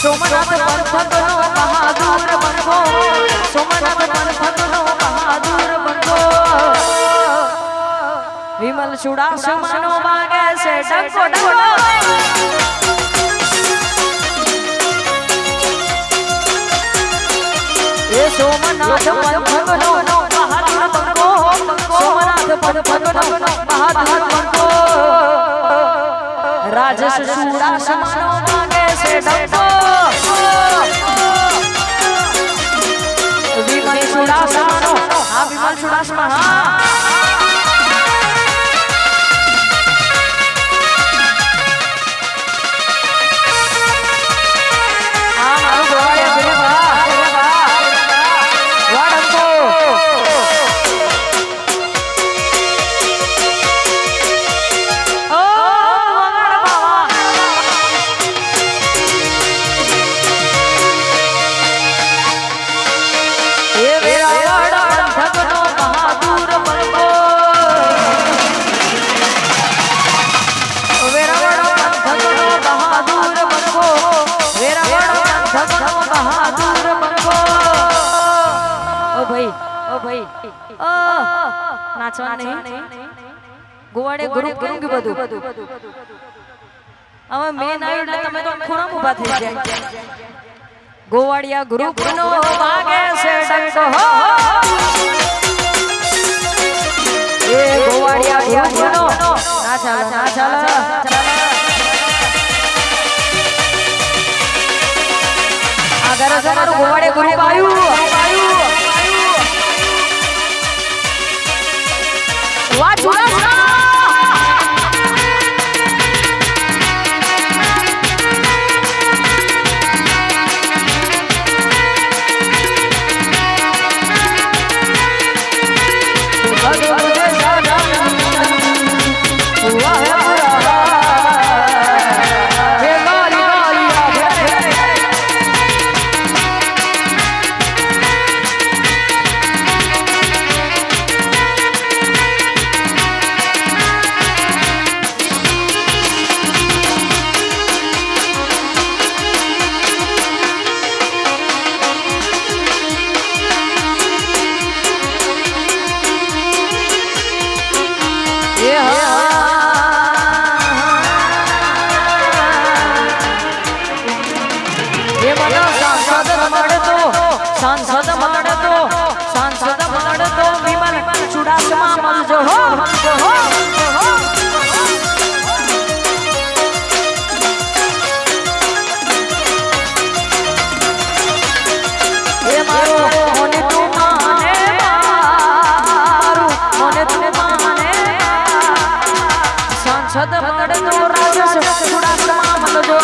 સોમનાથ પંથકનો બહાદુર બનવો, સોમનાથ પંથકનો બહાદુર બનવો, વિમલ ચુડાસમાનો વાગે છે ડંકો ડંકો, એ સોમનાથ પંથકનો બહાદુર બનવો, સોમનાથ પંથકનો બહાદુર બનવો, રાજસ ચુડાસમાનો વાગે છે ડંકો, વિમલ ચુડાસમાનો, આ વિમલ ચુડાસમા હા नाचवा नहीं गोवाड़े ग्रुप करूंगी બધું હવે મેન આવ્યું એટલે તમે તો ખૂણા ઊભા થઈ જાય ગોવાડિયા ગ્રુપ નો વાગે છે ડંકો હો એ ગોવાડિયા ગ્રુપ નો ના ચાલો આગળ તમારું ગોવાડે ગ્રુપ આવ્યું વાહ ચુડાસમા सांसद મળતો વિમલ ચુડાસમા મળજો હો એ મારો મને તું માને મારું મને તું માને सांसद મળતો રાજસ ચુડાસમા મળજો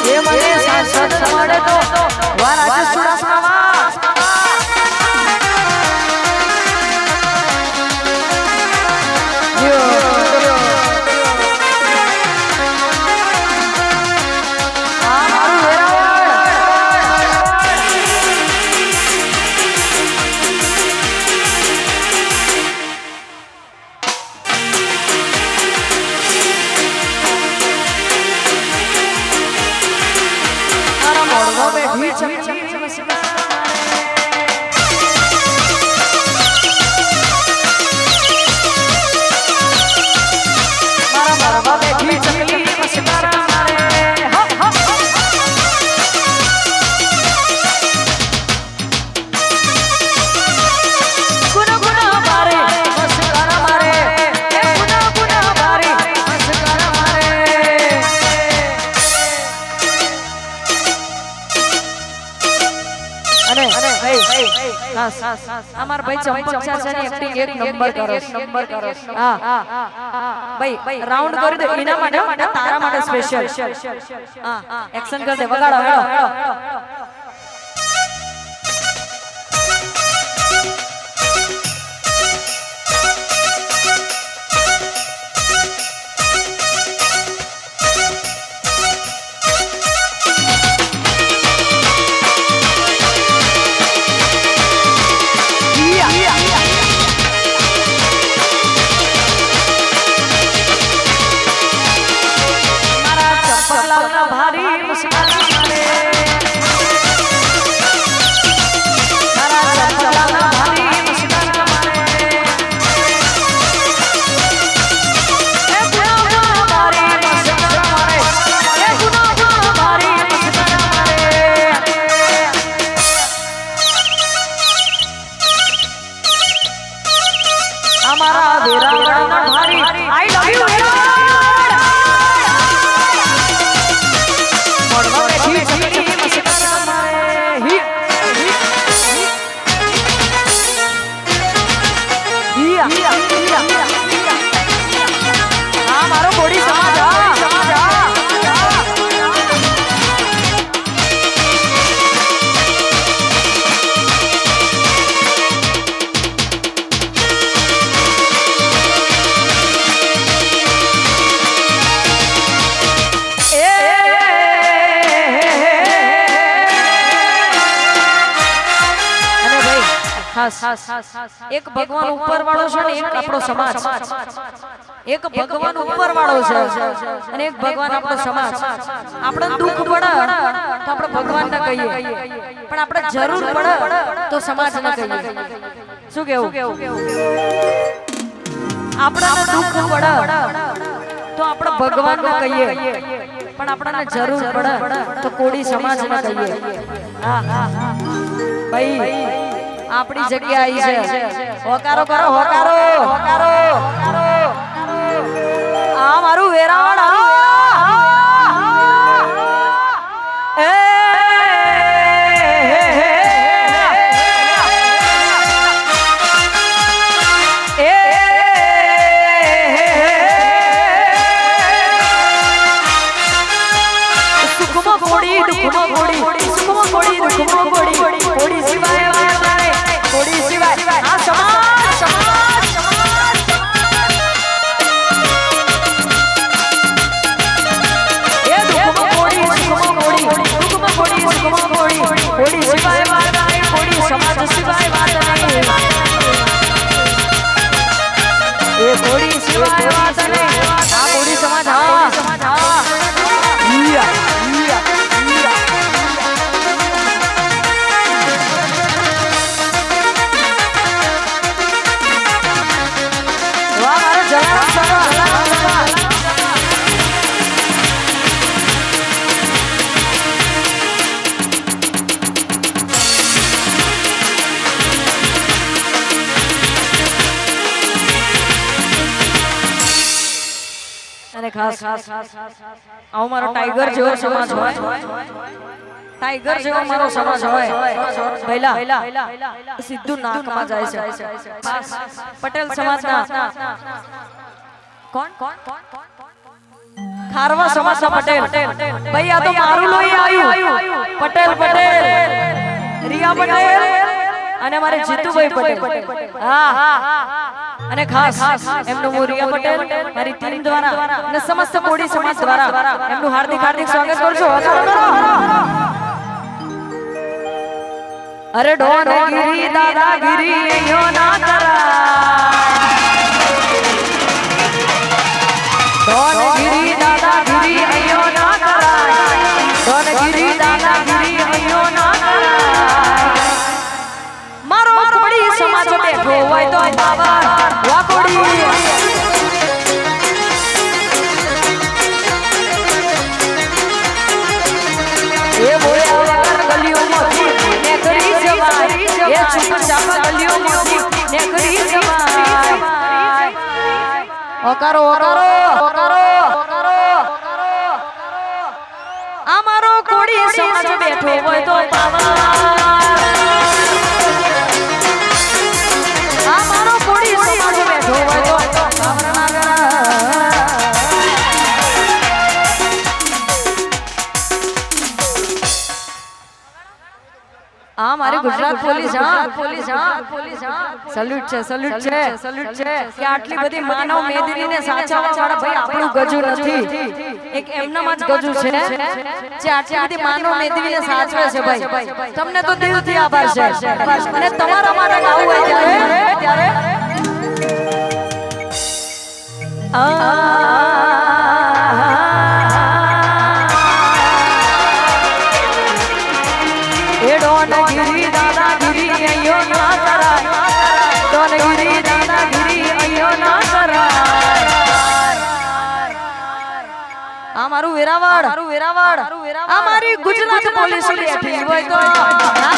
એ મને सांसद મળતો રાજસ ચુડાસમા અમાર ભાઈ ચંપક ચાચાની એક્ટિંગ એક નંબર કરો હા ભાઈ રાઉન્ડ કરી દે એના માટે તારા માટે સ્પેશિયલ હા એક્શન કર દે વગાડો હેડો ખાસ એક ભગવાન ઉપર વાળો છે ને એક આપણો સમાજ એક ભગવાન ઉપર વાળો છે અને એક ભગવાન આપણો સમાજ આપણે દુઃખ પડે તો આપણે ભગવાનને કહીએ પણ આપણે જરૂર પડે તો સમાજને કહીએ શું કેવું આપણે દુઃખ પડે તો આપણે ભગવાનને કહીએ પણ આપણને જરૂર પડે તો કોડી સમાજને કહીએ હા ભાઈ આપણી જગ્યા આવી છે હોકારો કરો હોકારો હોકારો આ મારું વેરાવળ આવો મારો ટાઈગર જેવો સમાજ હોય ટાઈગર જેવો મારો સમાજ હોય પહેલા સીધું નાકમાં જાય છે પટેલ સમાજના કોણ ખારવા સમાજના પટેલ ભાઈ આ તો મારું લોહી આવ્યું પટેલ પટેલ રિયા પટેલ અને મારે જીતુભાઈ પટેલ હા અને ખાસ એમનું હું રિયા પટેલ મારી ટીમ દ્વારા અને સમસ્ત કોડી સમાજ દ્વારા એમનું હાર્દિક હાર્દિક સ્વાગત કરું છું અરે ડોનગીરી દાદાગીરી યો ના કરાય ડોનગીરી દાદાગીરી યો ના કરાય ડોનગીરી દાદાગીરી યો ના કરાય મારો કોડી સમાજ બેઠો હોય તો પાવર વાકોડી એ બોલે ગલીઓમાંથી ને કરી જવાય એ ચૂપ ગલીઓમાંથી ને કરી જવાય ઓકારો ઓકારો ઓકારો આ મારો કોડી સમાજ બેઠો હોય તો પાવર આ મારી ગુજરાત પોલીસ સલ્યુટ છે કે આટલી બધી માનવ મેદનીને સાચવવા વાળા ભાઈ આપણું ગજુ નથી એક એમનામાં જ ગજુ છે જે આટલી બધી માનવ મેદનીને સાચવે છે ભાઈ તમને તો દિલથી આભાર છે અને તમારા માટે ગાવું હોય ત્યારે ડોનગીરી દાદાગીરી અયો ના કરાય ડોનગીરી દાદાગીરી અયો ના કરાય આ મારું વેરાવળ આ મારી ગુજરાત પોલીસ બેઠી હોય તો